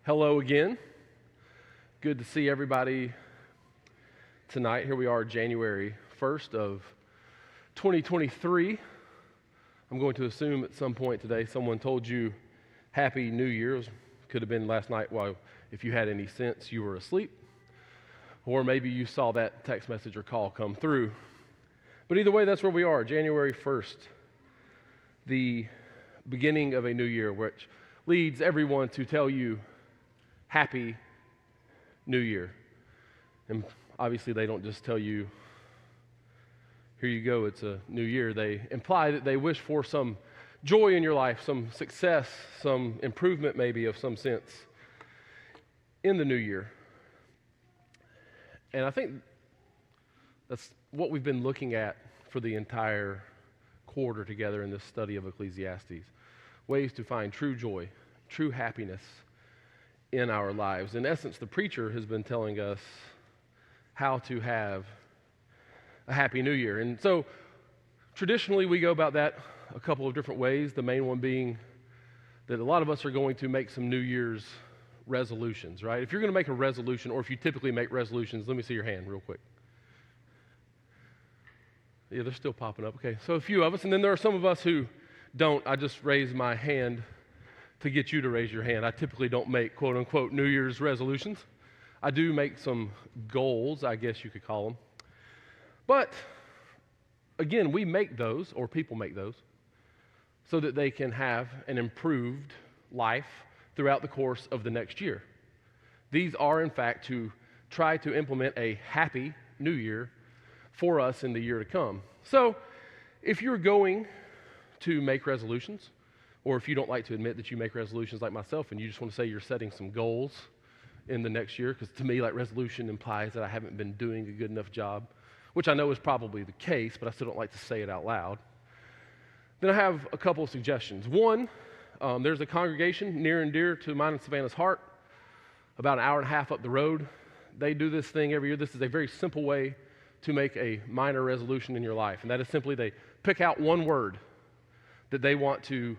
Hello again. Good to see everybody tonight. Here we are, January 1st of 2023. I'm going to assume at some point today someone told you Happy New Year. Could have been last night while, if you had any sense, you were asleep. Or maybe you saw that text message or call come through. But either way, that's where we are, January 1st, the beginning of a new year, which leads everyone to tell you Happy New Year. And obviously they don't just tell you, here you go, it's a new year. They imply that they wish for some joy in your life, some success, some improvement maybe of some sense in the new year. And I think that's what we've been looking at for the entire quarter together in this study of Ecclesiastes. Ways to find true joy, true happiness in our lives. In essence, the preacher has been telling us how to have a happy new year. And so traditionally we go about that a couple of different ways, the main one being that a lot of us are going to make some New Year's resolutions, right? If you're going to make a resolution, or if you typically make resolutions, let me see your hand real quick. Yeah, they're still popping up. Okay, so a few of us, and then there are some of us who don't. I just raised my hand to get you to raise your hand. I typically don't make quote-unquote New Year's resolutions. I do make some goals, I guess you could call them. But, again, we make those, or people make those, so that they can have an improved life throughout the course of the next year. These are, in fact, to try to implement a happy new year for us in the year to come. So, if you're going to make resolutions, or if you don't like to admit that you make resolutions like myself and you just want to say you're setting some goals in the next year, because to me, like, resolution implies that I haven't been doing a good enough job, which I know is probably the case, but I still don't like to say it out loud. Then I have a couple of suggestions. One, there's a congregation near and dear to mine and Savannah's heart, about an hour and a half up the road. They do this thing every year. This is a very simple way to make a minor resolution in your life, and that is simply they pick out one word that they want to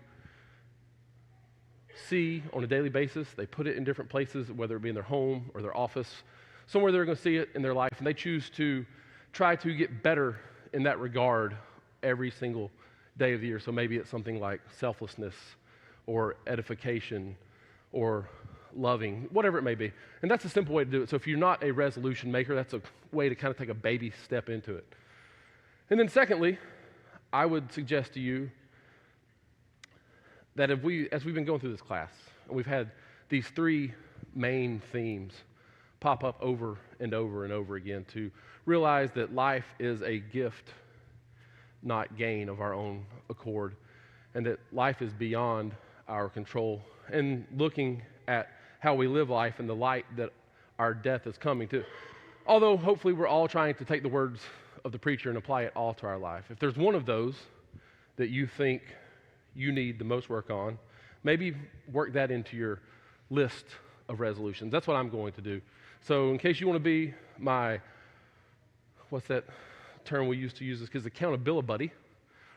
see on a daily basis. They put it in different places, whether it be in their home or their office, somewhere they're going to see it in their life, and they choose to try to get better in that regard every single day of the year. So maybe it's something like selflessness or edification or loving, whatever it may be. And that's a simple way to do it. So if you're not a resolution maker, that's a way to kind of take a baby step into it. And then secondly, I would suggest to you that as we've been going through this class, and we've had these three main themes pop up over and over and over again, to realize that life is a gift, not gain of our own accord, and that life is beyond our control, and looking at how we live life in the light that our death is coming to. Although hopefully we're all trying to take the words of the preacher and apply it all to our life. If there's one of those that you think you need the most work on, maybe work that into your list of resolutions. That's what I'm going to do. So in case you want to be my, what's that term we used to use, this because accountability buddy,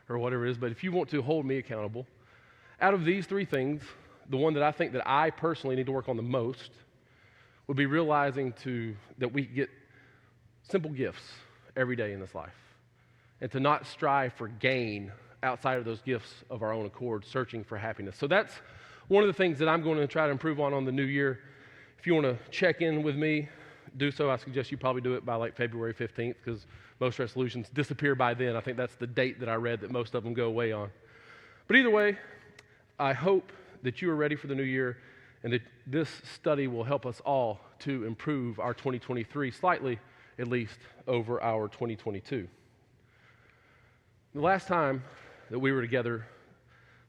or whatever it is, but if you want to hold me accountable, out of these three things, the one that I think that I personally need to work on the most would be realizing that we get simple gifts every day in this life, and to not strive for gain outside of those gifts of our own accord, searching for happiness. So that's one of the things that I'm going to try to improve on the new year. If you want to check in with me, do so. I suggest you probably do it by like February 15th, because most resolutions disappear by then. I think that's the date that I read that most of them go away on. But either way, I hope that you are ready for the new year, and that this study will help us all to improve our 2023 slightly, at least, over our 2022. The last time that we were together,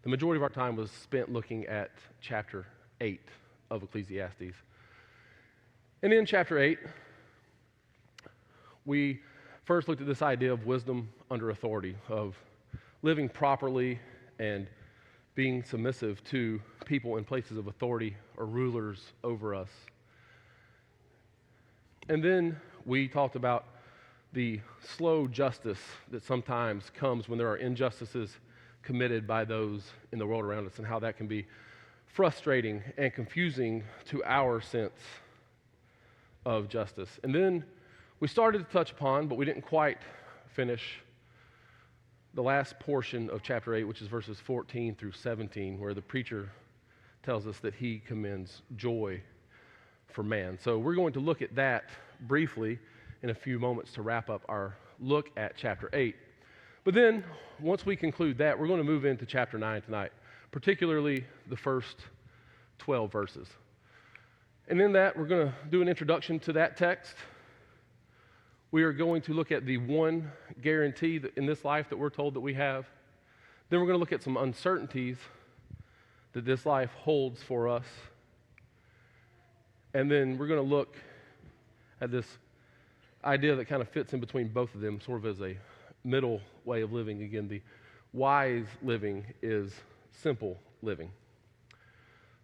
the majority of our time was spent looking at chapter 8 of Ecclesiastes. And in chapter 8, we first looked at this idea of wisdom under authority, of living properly and being submissive to people in places of authority or rulers over us. And then we talked about the slow justice that sometimes comes when there are injustices committed by those in the world around us, and how that can be frustrating and confusing to our sense of justice. And then we started to touch upon, but we didn't quite finish the last portion of chapter 8, which is verses 14 through 17, where the preacher tells us that he commends joy for man. So we're going to look at that briefly in a few moments to wrap up our look at chapter 8. But then, once we conclude that, we're going to move into chapter 9 tonight, particularly the first 12 verses. And in that, we're going to do an introduction to that text. We are going to look at the one guarantee that in this life that we're told that we have. Then we're going to look at some uncertainties that this life holds for us. And then we're going to look at this idea that kind of fits in between both of them, sort of as a middle way of living. Again, the wise living is simple living.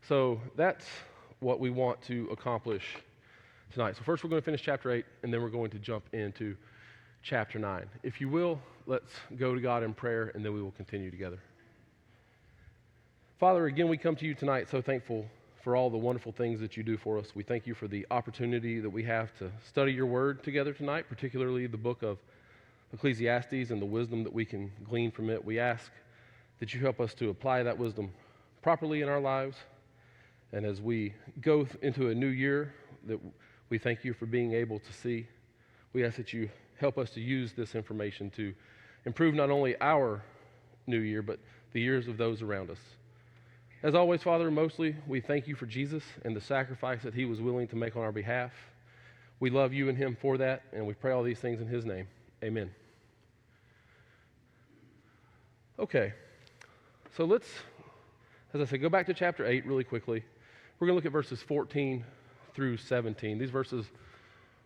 So that's what we want to accomplish tonight. So first we're going to finish chapter 8, and then we're going to jump into chapter 9. If you will, let's go to God in prayer, and then we will continue together. Father, again, we come to you tonight so thankful for all the wonderful things that you do for us. We thank you for the opportunity that we have to study your word together tonight, particularly the book of Ecclesiastes and the wisdom that we can glean from it. We ask that you help us to apply that wisdom properly in our lives. And as we go into a new year that we thank you for being able to see, we ask that you help us to use this information to improve not only our new year, but the years of those around us. As always, Father, mostly we thank you for Jesus and the sacrifice that he was willing to make on our behalf. We love you and him for that, and we pray all these things in his name. Amen. Okay, so let's, as I said, go back to chapter 8 really quickly. We're going to look at verses 14 through 17. These verses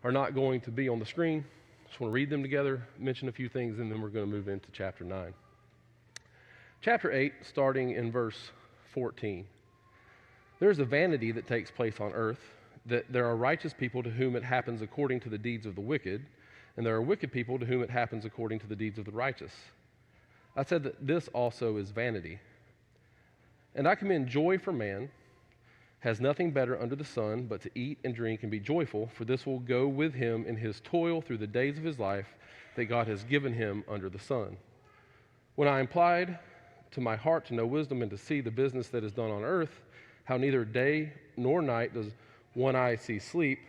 are not going to be on the screen. Just want to read them together, mention a few things, and then we're going to move into chapter 9. Chapter 8, starting in verse 14. There is a vanity that takes place on earth, that there are righteous people to whom it happens according to the deeds of the wicked, and there are wicked people to whom it happens according to the deeds of the righteous. I said that this also is vanity. And I commend joy for man, has nothing better under the sun but to eat and drink and be joyful, for this will go with him in his toil through the days of his life that God has given him under the sun. When I implied to my heart to know wisdom and to see the business that is done on earth, how neither day nor night does one eye see sleep,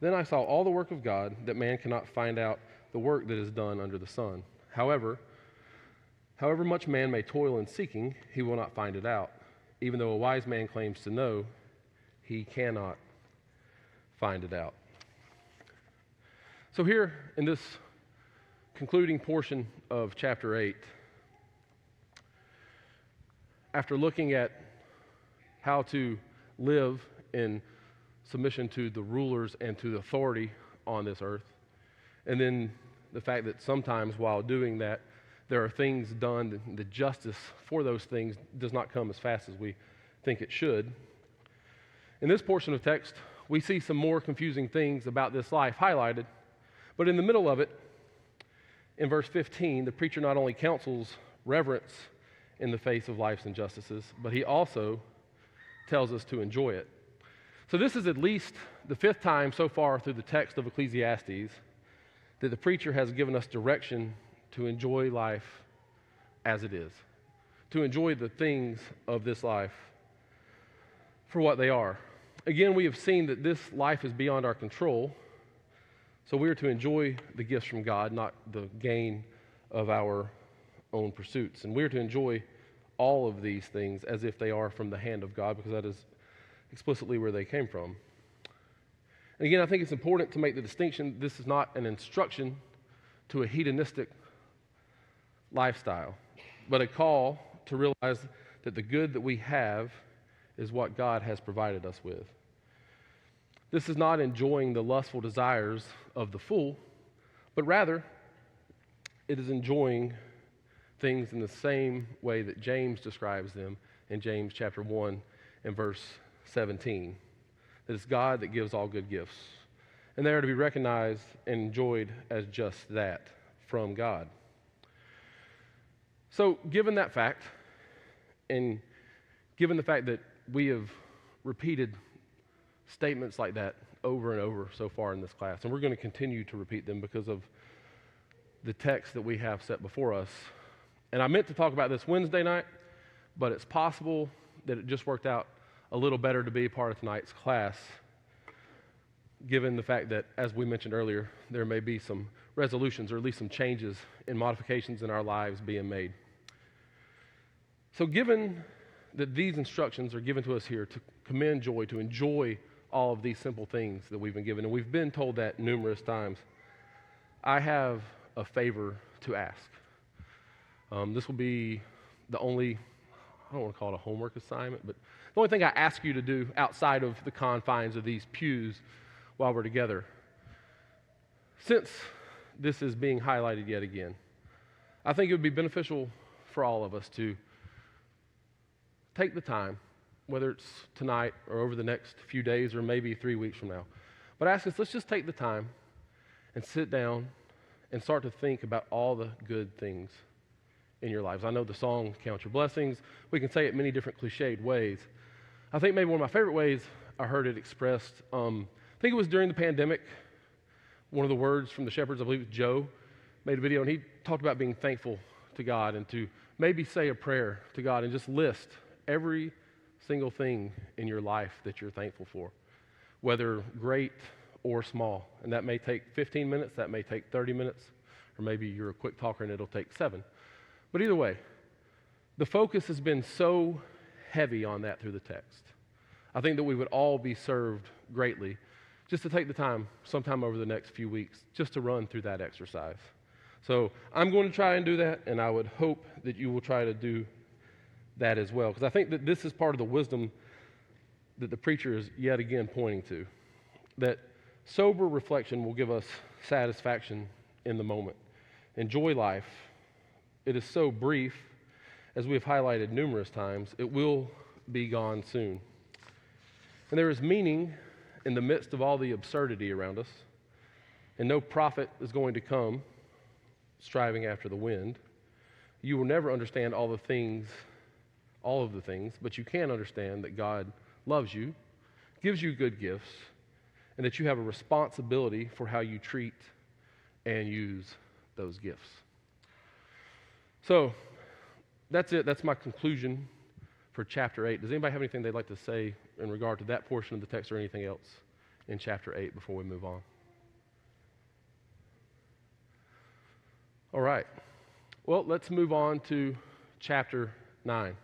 then I saw all the work of God, that man cannot find out the work that is done under the sun. However much man may toil in seeking, he will not find it out. Even though a wise man claims to know, he cannot find it out. So here in this concluding portion of chapter 8, after looking at how to live in submission to the rulers and to the authority on this earth, and then the fact that sometimes while doing that, there are things done, the justice for those things does not come as fast as we think it should. In this portion of text, we see some more confusing things about this life highlighted, but in the middle of it, in verse 15, the preacher not only counsels reverence in the face of life's injustices, but he also tells us to enjoy it. So this is at least the fifth time so far through the text of Ecclesiastes that the preacher has given us direction to enjoy life as it is, to enjoy the things of this life for what they are. Again, we have seen that this life is beyond our control, so we are to enjoy the gifts from God, not the gain of our own pursuits. And we are to enjoy all of these things as if they are from the hand of God, because that is explicitly where they came from. And again, I think it's important to make the distinction. This is not an instruction to a hedonistic lifestyle, but a call to realize that the good that we have is what God has provided us with. This is not enjoying the lustful desires of the fool, but rather it is enjoying things in the same way that James describes them in James chapter 1 and verse 17. That it's God that gives all good gifts. And they are to be recognized and enjoyed as just that from God. So given that fact, and given the fact that we have repeated statements like that over and over so far in this class, and we're going to continue to repeat them because of the text that we have set before us. And I meant to talk about this Wednesday night, but it's possible that it just worked out a little better to be a part of tonight's class, given the fact that, as we mentioned earlier, there may be some resolutions or at least some changes and modifications in our lives being made. So given that these instructions are given to us here to commend joy, to enjoy all of these simple things that we've been given, and we've been told that numerous times, I have a favor to ask. This will be the only, I don't want to call it a homework assignment, but the only thing I ask you to do outside of the confines of these pews while we're together. Since this is being highlighted yet again, I think it would be beneficial for all of us to take the time, whether it's tonight or over the next few days or maybe 3 weeks from now, but ask us, let's just take the time and sit down and start to think about all the good things in your lives. I know the song, Count Your Blessings. We can say it many different cliched ways. I think maybe one of my favorite ways I heard it expressed, I think it was during the pandemic. One of the words from the Shepherds, I believe it was Joe, made a video, and he talked about being thankful to God and to maybe say a prayer to God and just list every single thing in your life that you're thankful for, whether great or small. And that may take 15 minutes, that may take 30 minutes, or maybe you're a quick talker and it'll take 7. But either way, the focus has been so heavy on that through the text. I think that we would all be served greatly just to take the time sometime over the next few weeks just to run through that exercise. So I'm going to try and do that, and I would hope that you will try to do that as well, because I think that this is part of the wisdom that the preacher is yet again pointing to, that sober reflection will give us satisfaction in the moment. Enjoy life. It is so brief, as we have highlighted numerous times, it will be gone soon. And there is meaning in the midst of all the absurdity around us, and no prophet is going to come striving after the wind. You will never understand all of the things, but you can understand that God loves you, gives you good gifts, and that you have a responsibility for how you treat and use those gifts. So that's it. That's my conclusion for chapter 8. Does anybody have anything they'd like to say in regard to that portion of the text or anything else in chapter 8 before we move on? All right. Well, let's move on to chapter 9.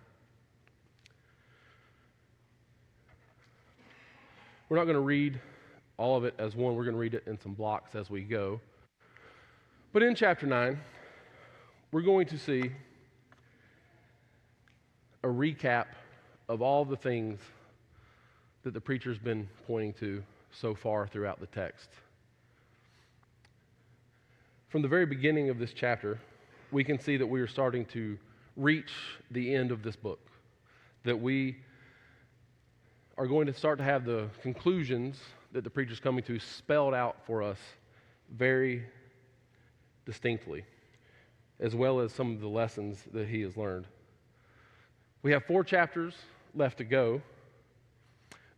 We're not going to read all of it as one. We're going to read it in some blocks as we go. But in chapter 9, we're going to see a recap of all the things that the preacher's been pointing to so far throughout the text. From the very beginning of this chapter, we can see that we are starting to reach the end of this book, that we are going to start to have the conclusions that the preacher's coming to spelled out for us very distinctly, as well as some of the lessons that he has learned. We have 4 chapters left to go,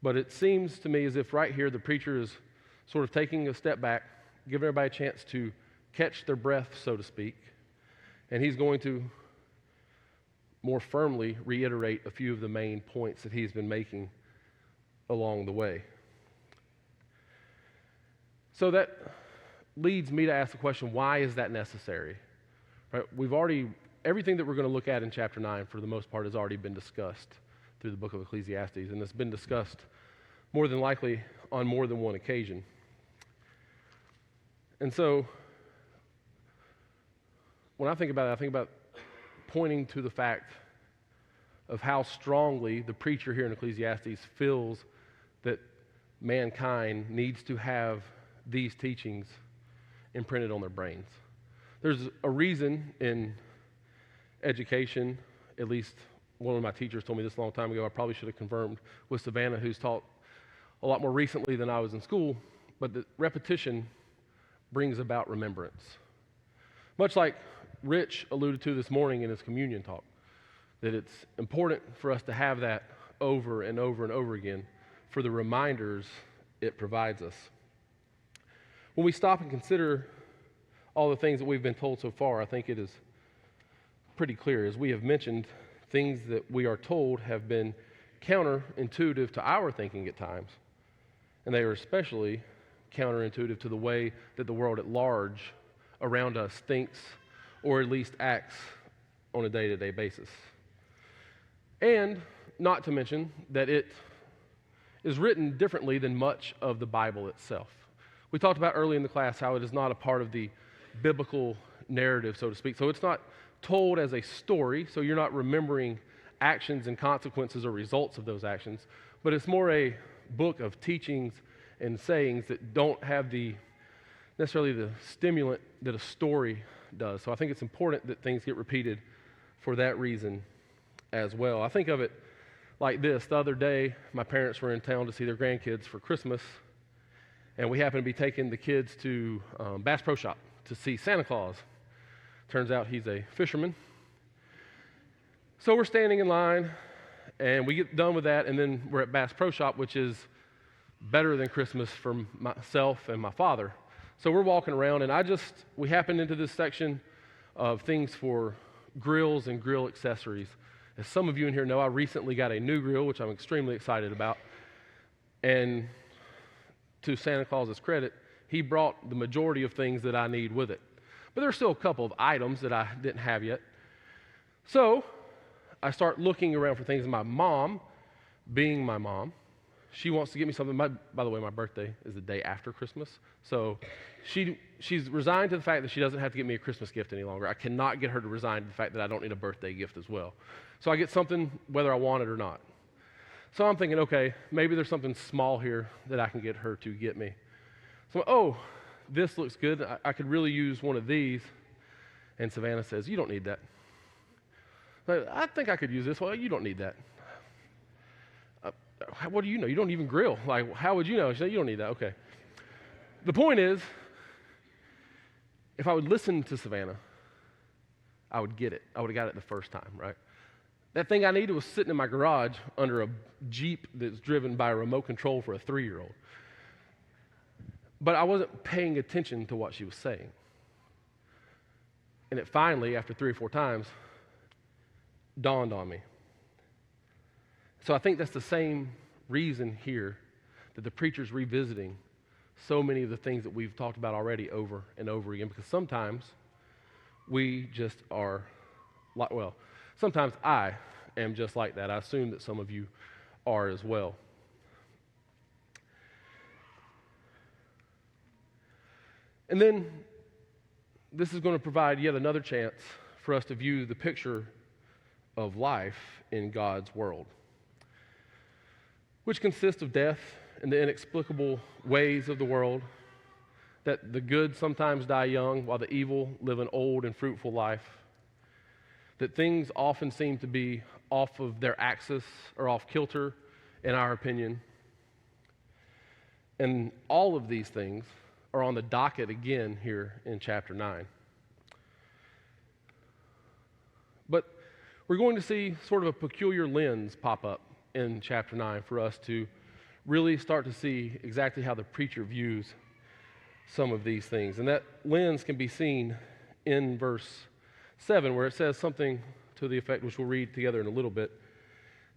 but it seems to me as if right here the preacher is sort of taking a step back, giving everybody a chance to catch their breath, so to speak, and he's going to more firmly reiterate a few of the main points that he's been making along the way. So that leads me to ask the question, why is that necessary? Right? Everything that we're going to look at in chapter 9, for the most part, has already been discussed through the book of Ecclesiastes, and it's been discussed more than likely on more than one occasion. And so, when I think about pointing to the fact of how strongly the preacher here in Ecclesiastes feels that mankind needs to have these teachings imprinted on their brains. There's a reason in education, at least one of my teachers told me this a long time ago. I probably should have confirmed with Savannah, who's taught a lot more recently than I was in school, but the repetition brings about remembrance. Much like Rich alluded to this morning in his communion talk, that it's important for us to have that over and over and over again for the reminders it provides us. When we stop and consider all the things that we've been told so far, I think it is pretty clear. As we have mentioned, things that we are told have been counterintuitive to our thinking at times, and they are especially counterintuitive to the way that the world at large around us thinks or at least acts on a day-to-day basis. And not to mention that it is written differently than much of the Bible itself. We talked about early in the class how it is not a part of the biblical narrative, so to speak. So it's not told as a story, so you're not remembering actions and consequences or results of those actions, but it's more a book of teachings and sayings that don't have necessarily the stimulant that a story does. So I think it's important that things get repeated for that reason as well. I think of it like this. The other day, my parents were in town to see their grandkids for Christmas, and we happened to be taking the kids to Bass Pro Shop to see Santa Claus. Turns out he's a fisherman. So we're standing in line, and we get done with that, and then we're at Bass Pro Shop, which is better than Christmas for myself and my father. So we're walking around, and we happened into this section of things for grills and grill accessories. As some of you in here know, I recently got a new grill, which I'm extremely excited about. And to Santa Claus's credit, he brought the majority of things that I need with it. But there's still a couple of items that I didn't have yet. So I start looking around for things. My mom, being my mom, she wants to get me something. By the way, my birthday is the day after Christmas. So she's resigned to the fact that she doesn't have to get me a Christmas gift any longer. I cannot get her to resign to the fact that I don't need a birthday gift as well. So I get something whether I want it or not. So I'm thinking, okay, maybe there's something small here that I can get her to get me. So, this looks good. I could really use one of these. And Savannah says, you don't need that. I think I could use this. Well, you don't need that. What do you know? You don't even grill. Like, how would you know? She said, you don't need that. Okay. The point is, if I would listen to Savannah, I would get it. I would have got it the first time, right? That thing I needed was sitting in my garage under a Jeep that's driven by a remote control for a 3-year-old. But I wasn't paying attention to what she was saying. And it finally, after 3 or 4 times, dawned on me. So I think that's the same reason here that the preacher's revisiting so many of the things that we've talked about already over and over again, because sometimes we just are like, sometimes I am just like that. I assume that some of you are as well. And then this is going to provide yet another chance for us to view the picture of life in God's world, which consists of death and the inexplicable ways of the world, that the good sometimes die young while the evil live an old and fruitful life, that things often seem to be off of their axis or off kilter, in our opinion. And all of these things are on the docket again here in chapter 9. But we're going to see sort of a peculiar lens pop up in chapter 9 for us to really start to see exactly how the preacher views some of these things. And that lens can be seen in verse 7, where it says something to the effect, which we'll read together in a little bit,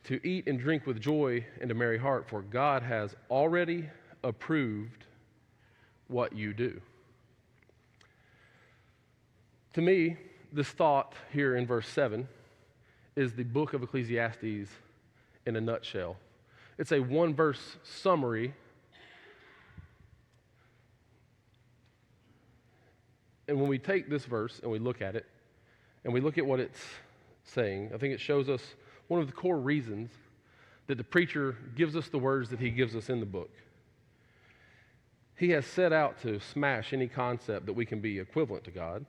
to eat and drink with joy and a merry heart, for God has already approved what you do. To me, this thought here in verse 7 is the book of Ecclesiastes in a nutshell. It's a one-verse summary. And when we take this verse and we look at it, and we look at what it's saying, I think it shows us one of the core reasons that the preacher gives us the words that he gives us in the book. He has set out to smash any concept that we can be equivalent to God.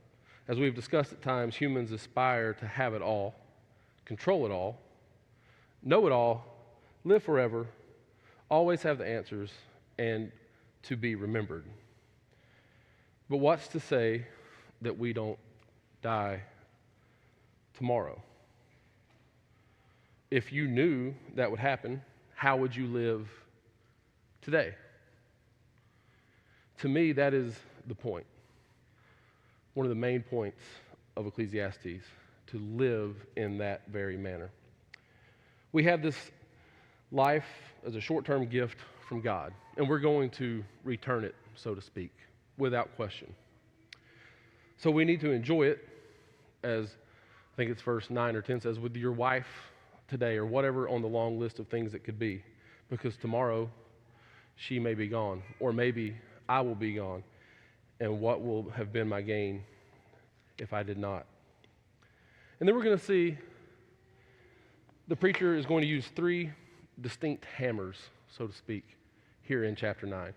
As we've discussed at times, humans aspire to have it all, control it all, know it all, live forever, always have the answers, and to be remembered. But what's to say that we don't die tomorrow? if you knew that would happen, how would you live today? To me, that is the point. One of the main points of Ecclesiastes, to live in that very manner. We have this life as a short-term gift from God, and we're going to return it, so to speak, without question. So we need to enjoy it, as I think it's verse 9 or 10 says, with your wife today, or whatever on the long list of things it could be, because tomorrow she may be gone, or maybe I will be gone, and what will have been my gain if I did not? And then we're going to see the preacher is going to use three distinct hammers, so to speak, here in chapter 9.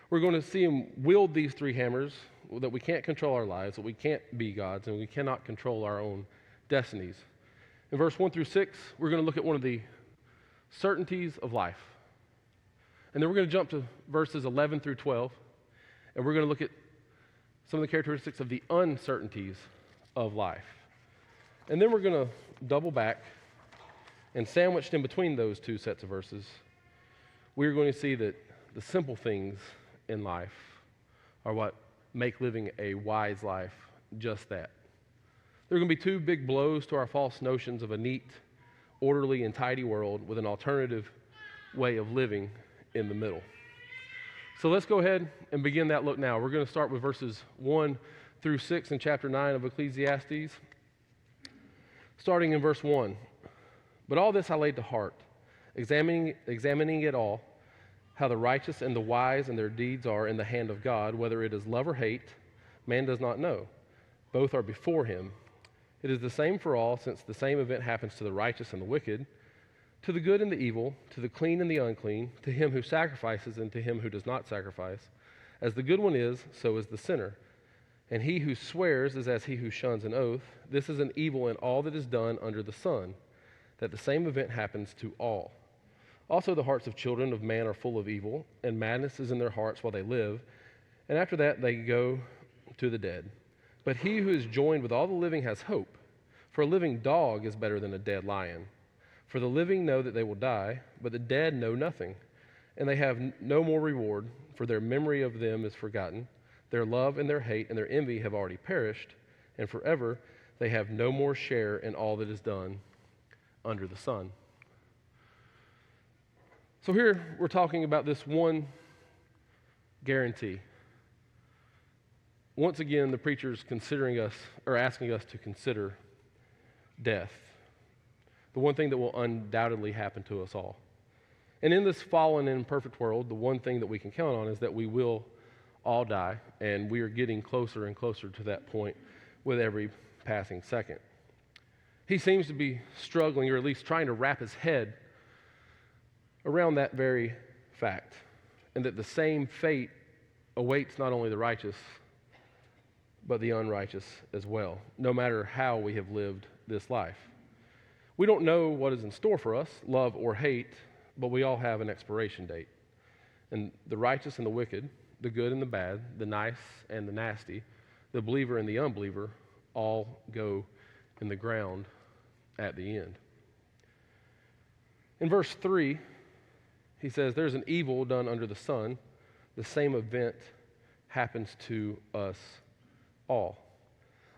We're going to see him wield these three hammers, that we can't control our lives, that we can't be gods, and we cannot control our own destinies. In verse 1 through 6, we're going to look at one of the certainties of life. And then we're going to jump to verses 11 through 12, and we're going to look at some of the characteristics of the uncertainties of life. And then we're going to double back, and sandwiched in between those two sets of verses, we're going to see that the simple things in life are what make living a wise life just that. There are going to be two big blows to our false notions of a neat, orderly, and tidy world with an alternative way of living in the middle. So let's go ahead and begin that look now. We're going to start with verses 1 through 6 in chapter 9 of Ecclesiastes. Starting in verse 1. But all this I laid to heart, examining it all, how the righteous and the wise and their deeds are in the hand of God, whether it is love or hate, man does not know. Both are before him. It is the same for all, since the same event happens to the righteous and the wicked, to the good and the evil, to the clean and the unclean, to him who sacrifices and to him who does not sacrifice. As the good one is, so is the sinner. And he who swears is as he who shuns an oath. This is an evil in all that is done under the sun, that the same event happens to all. Also the hearts of children of man are full of evil, and madness is in their hearts while they live, and after that they go to the dead. But he who is joined with all the living has hope, for a living dog is better than a dead lion. For the living know that they will die, but the dead know nothing, and they have no more reward, for their memory of them is forgotten. Their love and their hate and their envy have already perished, and forever they have no more share in all that is done under the sun. So here we're talking about this one guarantee. Once again, the preacher's considering us, or asking us to consider death. The one thing that will undoubtedly happen to us all. And in this fallen and imperfect world, the one thing that we can count on is that we will all die, and we are getting closer and closer to that point with every passing second. He seems to be struggling, or at least trying to wrap his head around that very fact, and that the same fate awaits not only the righteous, but the unrighteous as well, no matter how we have lived this life. We don't know what is in store for us, love or hate, but we all have an expiration date. And the righteous and the wicked, the good and the bad, the nice and the nasty, the believer and the unbeliever, all go in the ground at the end. In verse 3, he says, there's an evil done under the sun. The same event happens to us all.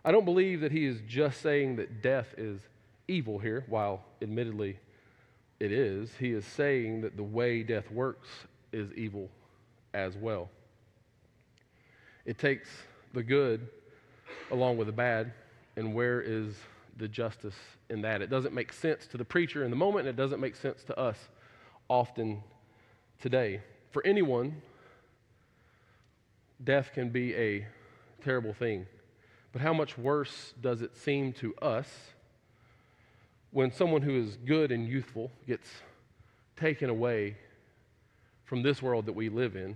I don't believe that he is just saying that death is evil here, while admittedly it is. He is saying that the way death works is evil as well. It takes the good along with the bad, and where is the justice in that? It doesn't make sense to the preacher in the moment, and it doesn't make sense to us often today. For anyone, death can be a terrible thing. But how much worse does it seem to us when someone who is good and youthful gets taken away from this world that we live in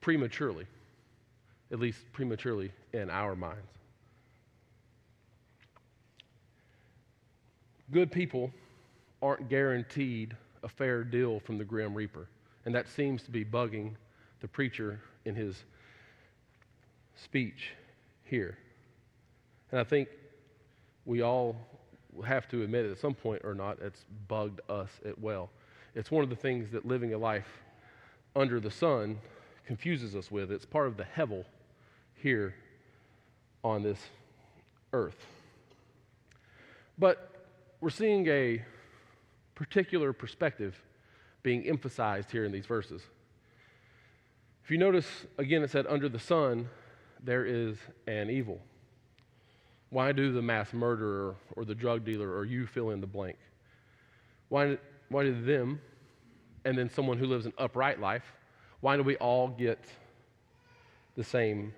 prematurely, at least prematurely in our minds? Good people aren't guaranteed a fair deal from the Grim Reaper, and that seems to be bugging the preacher in his speech here. And I think we all have to admit it at some point or not, it's bugged us as well. It's one of the things that living a life under the sun confuses us with. It's part of the Hevel here on this earth. But we're seeing a particular perspective being emphasized here in these verses. If you notice, again, it said, under the sun, there is an evil. Why do the mass murderer or the drug dealer or you fill in the blank? Why do them, and then someone who lives an upright life, why do we all get the same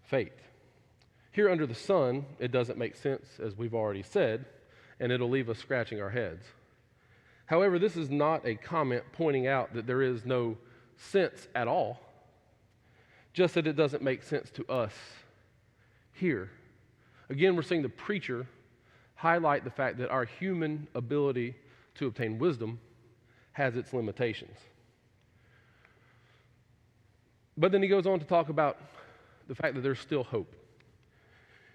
fate? Here under the sun, it doesn't make sense, as we've already said, and it'll leave us scratching our heads. However, this is not a comment pointing out that there is no sense at all, just that it doesn't make sense to us here. Again, we're seeing the preacher highlight the fact that our human ability to obtain wisdom has its limitations. But then he goes on to talk about the fact that there's still hope.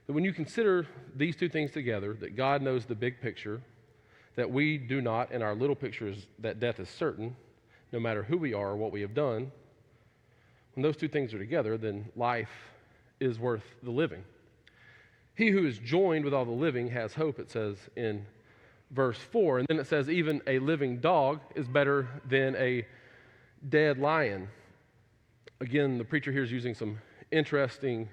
That when you consider these two things together, that God knows the big picture, that we do not, and our little picture is that death is certain, no matter who we are or what we have done, when those two things are together, then life is worth the living. He who is joined with all the living has hope, it says in verse 4. And then it says, even a living dog is better than a dead lion. Again, the preacher here is using some interesting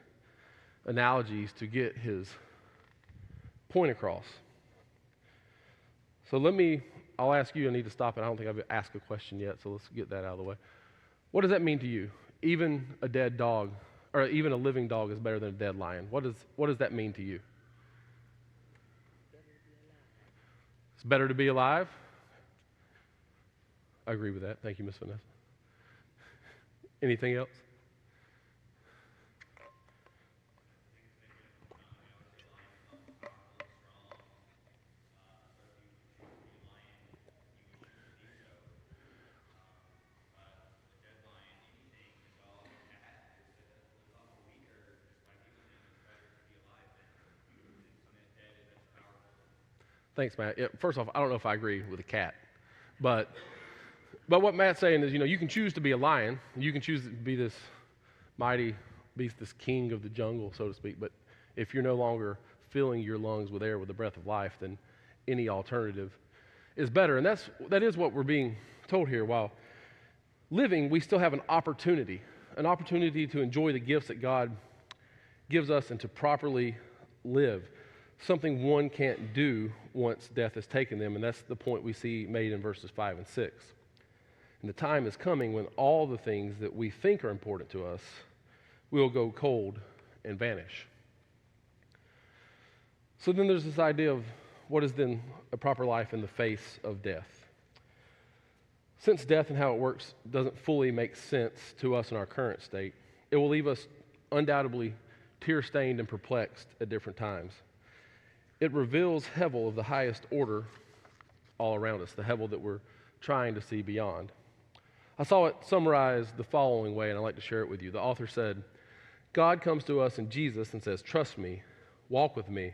analogies to get his point across. So I'll ask you, I need to stop, and I don't think I've asked a question yet, so let's get that out of the way. What does that mean to you? Even a dead dog, or even a living dog is better than a dead lion. What does that mean to you? It's better to be alive? I agree with that. Thank you, Miss Vanessa. Anything else? Thanks, Matt. Yeah, first off, I don't know if I agree with a cat, but what Matt's saying is, you can choose to be a lion, you can choose to be this mighty beast, this king of the jungle, so to speak, but if you're no longer filling your lungs with air with the breath of life, then any alternative is better. And that is what we're being told here. While living, we still have an opportunity to enjoy the gifts that God gives us and to properly live. Something one can't do once death has taken them, and that's the point we see made in verses 5 and 6. And the time is coming when all the things that we think are important to us will go cold and vanish. So then there's this idea of what is then a proper life in the face of death. Since death and how it works doesn't fully make sense to us in our current state, it will leave us undoubtedly tear-stained and perplexed at different times. It reveals Hevel of the highest order all around us, the Hevel that we're trying to see beyond. I saw it summarized the following way, and I'd like to share it with you. The author said, God comes to us in Jesus and says, trust me, walk with me,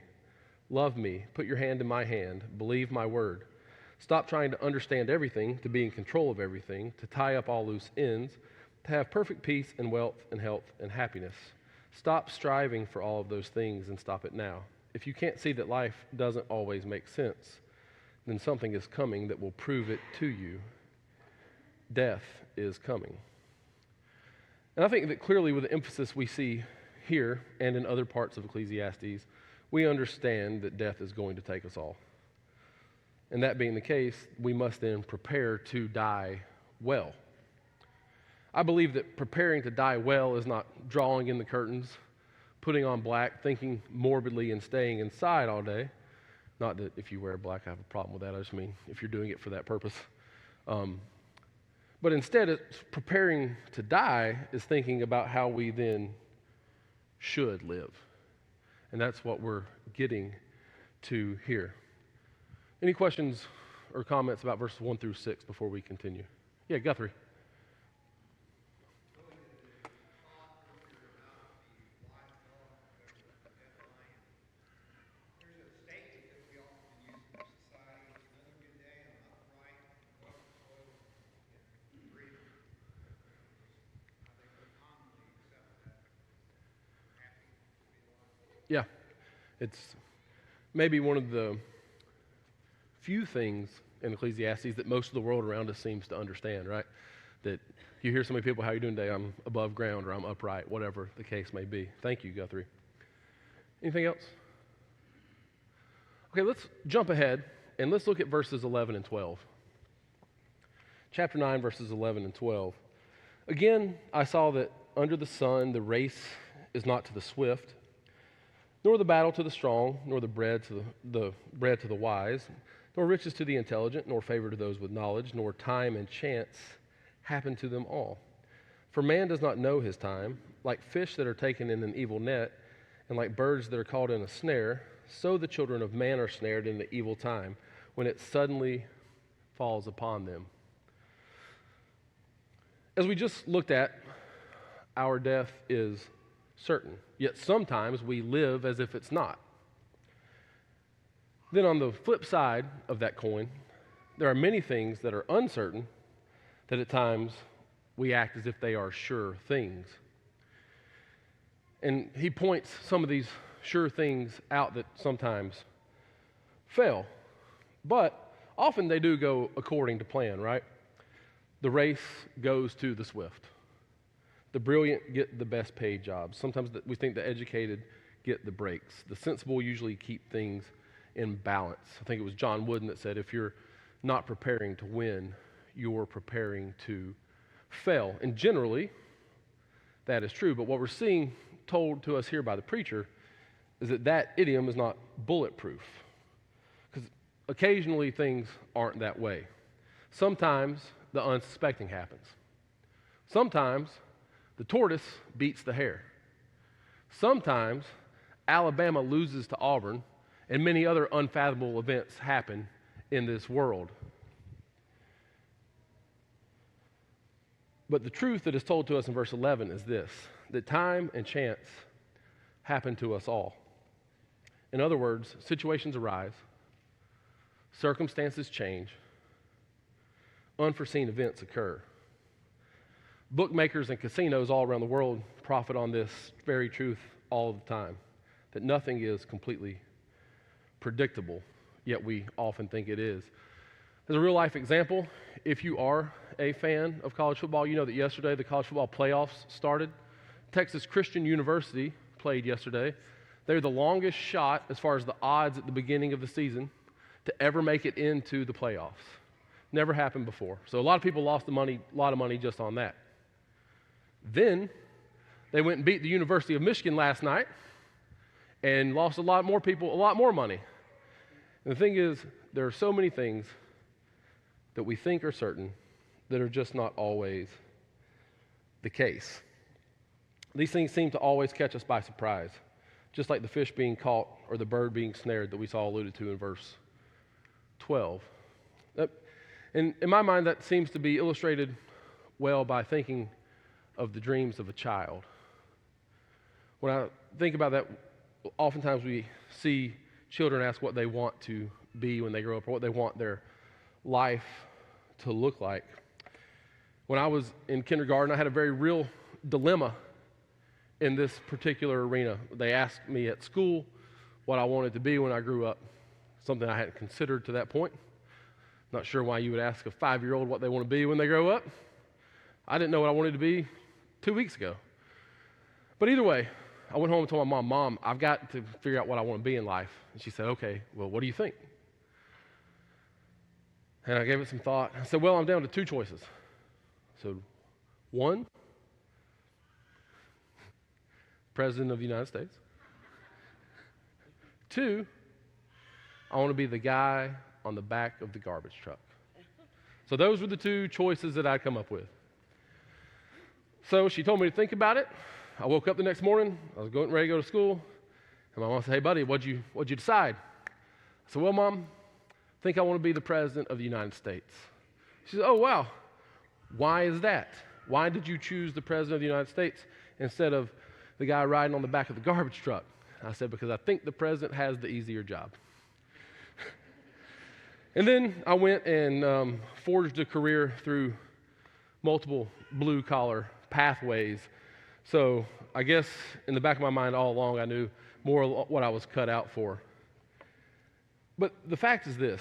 love me, put your hand in my hand, believe my word. Stop trying to understand everything, to be in control of everything, to tie up all loose ends, to have perfect peace and wealth and health and happiness. Stop striving for all of those things and stop it now. If you can't see that life doesn't always make sense, then something is coming that will prove it to you. Death is coming. And I think that clearly with the emphasis we see here and in other parts of Ecclesiastes, we understand that death is going to take us all. And that being the case, we must then prepare to die well. I believe that preparing to die well is not drawing in the curtains, putting on black, thinking morbidly, and staying inside all day. Not that if you wear black, I have a problem with that. I just mean if you're doing it for that purpose. But instead, it's preparing to die is thinking about how we then should live. And that's what we're getting to here. Any questions or comments about verses 1 through 6 before we continue? Yeah, Guthrie. Yeah, it's maybe one of the few things in Ecclesiastes that most of the world around us seems to understand, right? That you hear so many people, how are you doing today? I'm above ground or I'm upright, whatever the case may be. Thank you, Guthrie. Anything else? Okay, let's jump ahead and let's look at verses 11 and 12. Chapter 9, verses 11 and 12. Again, I saw that under the sun the race is not to the swift, nor the battle to the strong, nor the bread to the wise, nor riches to the intelligent, nor favor to those with knowledge, nor time and chance happen to them all. For man does not know his time, like fish that are taken in an evil net, and like birds that are caught in a snare, so the children of man are snared in the evil time, when it suddenly falls upon them. As we just looked at, our death is certain, yet sometimes we live as if it's not. Then on the flip side of that coin, there are many things that are uncertain that at times we act as if they are sure things. And he points some of these sure things out that sometimes fail. But often they do go according to plan, right? The race goes to the swift. The brilliant get the best paid jobs. Sometimes we think the educated get the breaks. The sensible usually keep things in balance. I think it was John Wooden that said, if you're not preparing to win, you're preparing to fail. And generally, that is true. But what we're seeing told to us here by the preacher is that idiom is not bulletproof. Because occasionally things aren't that way. Sometimes the unsuspecting happens. Sometimes the tortoise beats the hare. Sometimes Alabama loses to Auburn, and many other unfathomable events happen in this world. But the truth that is told to us in verse 11 is this, that time and chance happen to us all. In other words, situations arise, circumstances change, unforeseen events occur. Bookmakers and casinos all around the world profit on this very truth all the time, that nothing is completely predictable, yet we often think it is. As a real life example, if you are a fan of college football, you know that yesterday the college football playoffs started. Texas Christian University played yesterday. They're the longest shot as far as the odds at the beginning of the season to ever make it into the playoffs. Never happened before. So a lot of people lost a lot of money just on that. Then they went and beat the University of Michigan last night and lost a lot more people a lot more money. And the thing is, there are so many things that we think are certain that are just not always the case. These things seem to always catch us by surprise, just like the fish being caught or the bird being snared that we saw alluded to in verse 12. And in my mind, that seems to be illustrated well by thinking of the dreams of a child. When I think about that, oftentimes we see children ask what they want to be when they grow up or what they want their life to look like. When I was in kindergarten, I had a very real dilemma in this particular arena. They asked me at school what I wanted to be when I grew up, something I hadn't considered to that point. Not sure why you would ask a 5-year-old what they want to be when they grow up. I didn't know what I wanted to be 2 weeks ago. But either way, I went home and told my Mom, I've got to figure out what I want to be in life. And she said, okay, well, what do you think? And I gave it some thought. I said, well, I'm down to 2 choices. So, 1, President of the United States. 2, I want to be the guy on the back of the garbage truck. So those were the 2 choices that I'd come up with. So she told me to think about it. I woke up the next morning. I was ready to go to school. And my mom said, hey, buddy, what'd you decide? I said, well, Mom, I think I want to be the President of the United States. She said, oh, wow. Why is that? Why did you choose the President of the United States instead of the guy riding on the back of the garbage truck? I said, because I think the President has the easier job. And then I went and forged a career through multiple blue-collar pathways So I guess in the back of my mind all along, I knew more what I was cut out for. But the fact is this.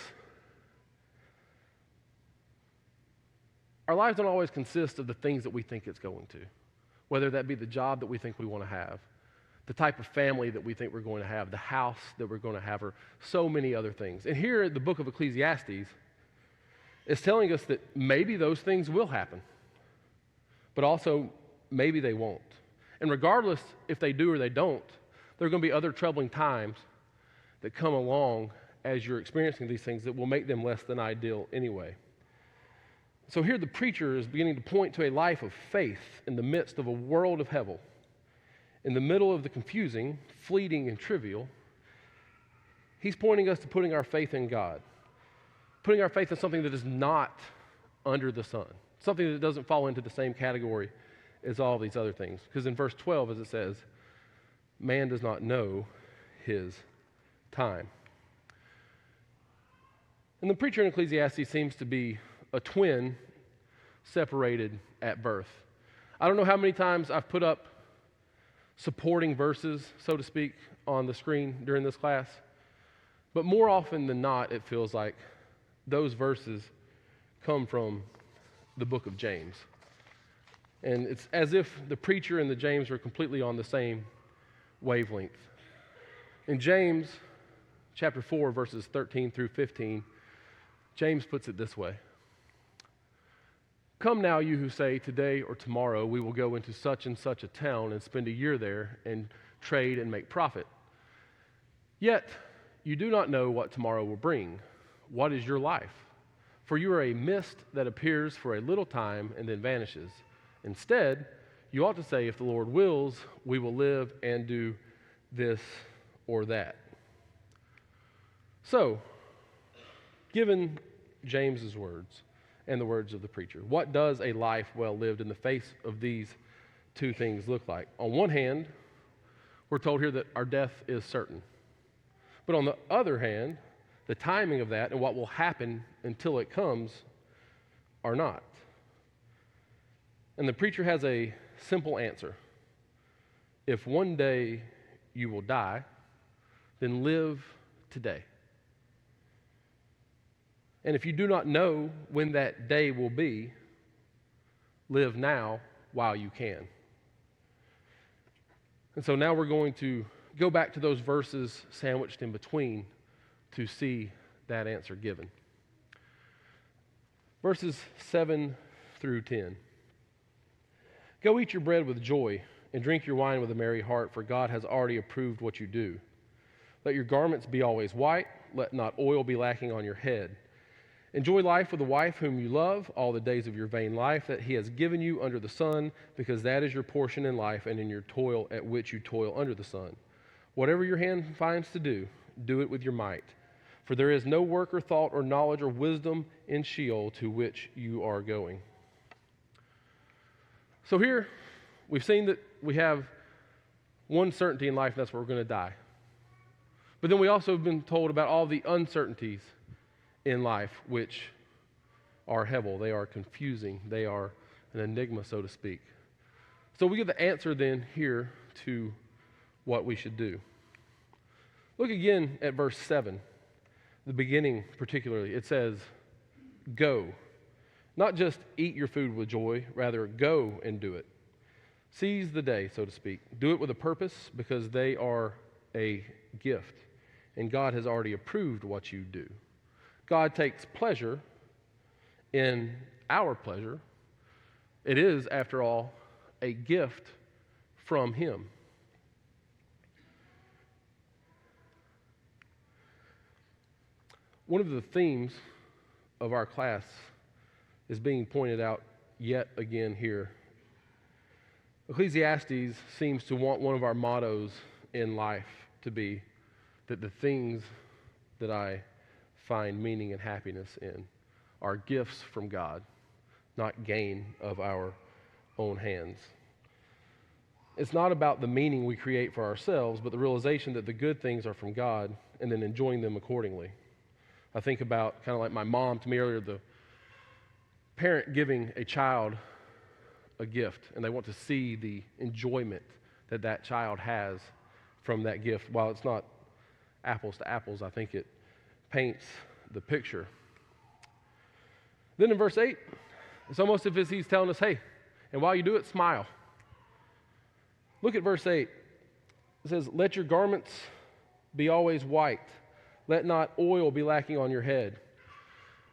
Our lives don't always consist of the things that we think it's going to, whether that be the job that we think we want to have, the type of family that we think we're going to have, the house that we're going to have, or so many other things. And here the book of Ecclesiastes is telling us that maybe those things will happen, but also maybe they won't. And regardless if they do or they don't, there are going to be other troubling times that come along as you're experiencing these things that will make them less than ideal anyway. So here the preacher is beginning to point to a life of faith in the midst of a world of Hevel. In the middle of the confusing, fleeting, and trivial, he's pointing us to putting our faith in God. Putting our faith in something that is not under the sun. Something that doesn't fall into the same category as all these other things. Because in verse 12, as it says, man does not know his time. And the preacher in Ecclesiastes seems to be a twin separated at birth. I don't know how many times I've put up supporting verses, so to speak, on the screen during this class, but more often than not, it feels like those verses come from the book of James. And it's as if the preacher and the James are completely on the same wavelength. In James chapter 4, verses 13 through 15, James puts it this way. Come now, you who say, today or tomorrow we will go into such and such a town and spend a year there and trade and make profit. Yet you do not know what tomorrow will bring. What is your life? For you are a mist that appears for a little time and then vanishes. Instead, you ought to say, if the Lord wills, we will live and do this or that. So, given James's words and the words of the preacher, what does a life well lived in the face of these two things look like? On one hand, we're told here that our death is certain. But on the other hand, the timing of that and what will happen until it comes are not. And the preacher has a simple answer. If one day you will die, then live today. And if you do not know when that day will be, live now while you can. And so now we're going to go back to those verses sandwiched in between to see that answer given. Verses 7 through 10. Go eat your bread with joy and drink your wine with a merry heart, for God has already approved what you do. Let your garments be always white, let not oil be lacking on your head. Enjoy life with a wife whom you love all the days of your vain life that he has given you under the sun, because that is your portion in life and in your toil at which you toil under the sun. Whatever your hand finds to do, do it with your might. For there is no work or thought or knowledge or wisdom in Sheol to which you are going. So here, we've seen that we have one certainty in life, and that's where we're going to die. But then we also have been told about all the uncertainties in life, which are Hevel. They are confusing. They are an enigma, so to speak. So we get the answer then here to what we should do. Look again at verse 7, the beginning particularly. It says, go. Not just eat your food with joy, rather go and do it. Seize the day, so to speak. Do it with a purpose, because they are a gift, and God has already approved what you do. God takes pleasure in our pleasure. It is, after all, a gift from Him. One of the themes of our class is being pointed out yet again here. Ecclesiastes seems to want one of our mottos in life to be that the things that I find meaning and happiness in are gifts from God, not gain of our own hands. It's not about the meaning we create for ourselves, but the realization that the good things are from God and then enjoying them accordingly. I think about, kind of like my mom to me earlier, the parent giving a child a gift, and they want to see the enjoyment that that child has from that gift. While it's not apples to apples, I think it paints the picture. Then in verse 8, it's almost as if he's telling us, hey, and while you do it, smile. Look at verse 8. It says, let your garments be always white. Let not oil be lacking on your head.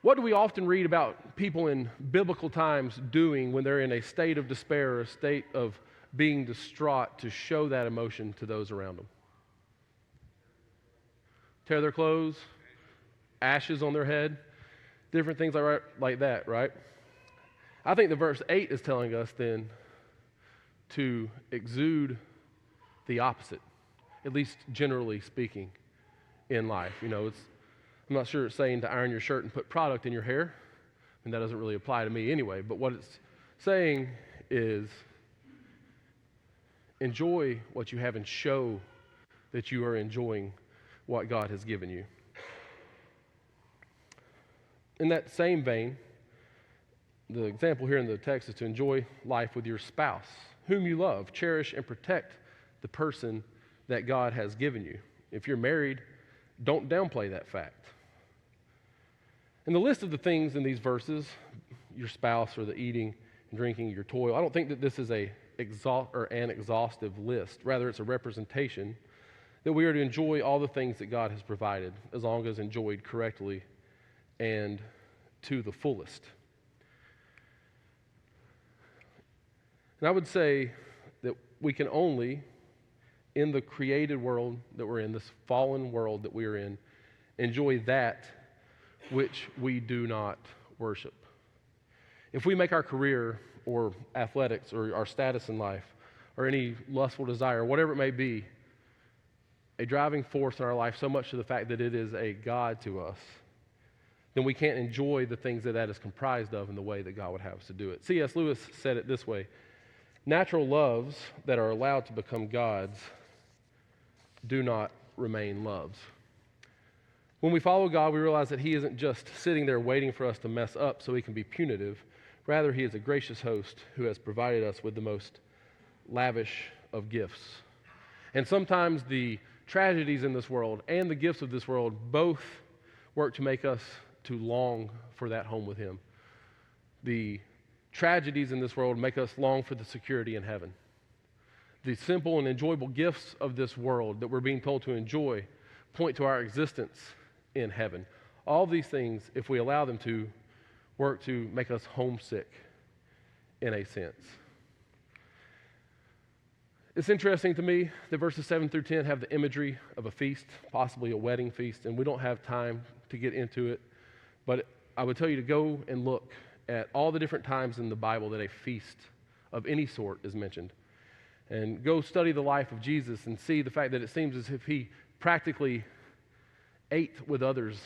What do we often read about people in biblical times doing when they're in a state of despair or a state of being distraught to show that emotion to those around them? Tear their clothes, ashes on their head, different things like that, right? I think the verse 8 is telling us then to exude the opposite, at least generally speaking, in life. You know, I'm not sure it's saying to iron your shirt and put product in your hair, and that doesn't really apply to me anyway, but what it's saying is enjoy what you have and show that you are enjoying what God has given you. In that same vein, the example here in the text is to enjoy life with your spouse, whom you love. Cherish and protect the person that God has given you. If you're married, don't downplay that fact. And the list of the things in these verses, your spouse or the eating and drinking, your toil, I don't think that this is an exhaustive list. Rather, it's a representation that we are to enjoy all the things that God has provided, as long as enjoyed correctly and to the fullest. And I would say that we can only, in the created world that we're in, this fallen world that we are in, enjoy that which we do not worship. If we make our career or athletics or our status in life or any lustful desire, whatever it may be, a driving force in our life so much to the fact that it is a God to us, then we can't enjoy the things that is comprised of in the way that God would have us to do it. C.S. Lewis said it this way: natural loves that are allowed to become gods do not remain loves. When we follow God, we realize that He isn't just sitting there waiting for us to mess up so He can be punitive. Rather, He is a gracious host who has provided us with the most lavish of gifts. And sometimes the tragedies in this world and the gifts of this world both work to make us to long for that home with Him. The tragedies in this world make us long for the security in heaven. The simple and enjoyable gifts of this world that we're being told to enjoy point to our existence in heaven. All these things, if we allow them to, work to make us homesick in a sense. It's interesting to me that verses 7 through 10 have the imagery of a feast, possibly a wedding feast, and we don't have time to get into it, but I would tell you to go and look at all the different times in the Bible that a feast of any sort is mentioned. And go study the life of Jesus and see the fact that it seems as if He practically ate with others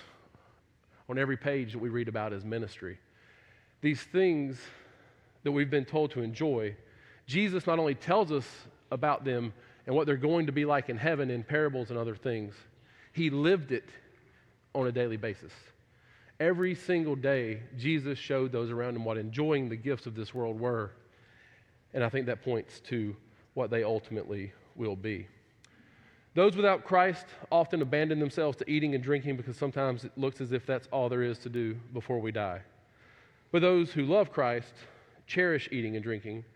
on every page that we read about His ministry. These things that we've been told to enjoy, Jesus not only tells us about them and what they're going to be like in heaven in parables and other things, He lived it on a daily basis. Every single day, Jesus showed those around Him what enjoying the gifts of this world were, and I think that points to what they ultimately will be. Those without Christ often abandon themselves to eating and drinking because sometimes it looks as if that's all there is to do before we die. But those who love Christ cherish eating and drinking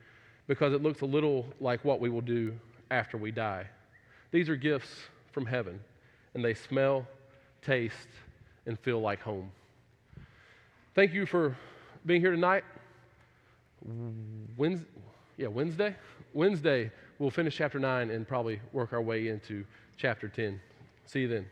because it looks a little like what we will do after we die. These are gifts from heaven, and they smell, taste, and feel like home. Thank you for being here tonight. Wednesday, we'll finish chapter 9 and probably work our way into chapter 10. See you then.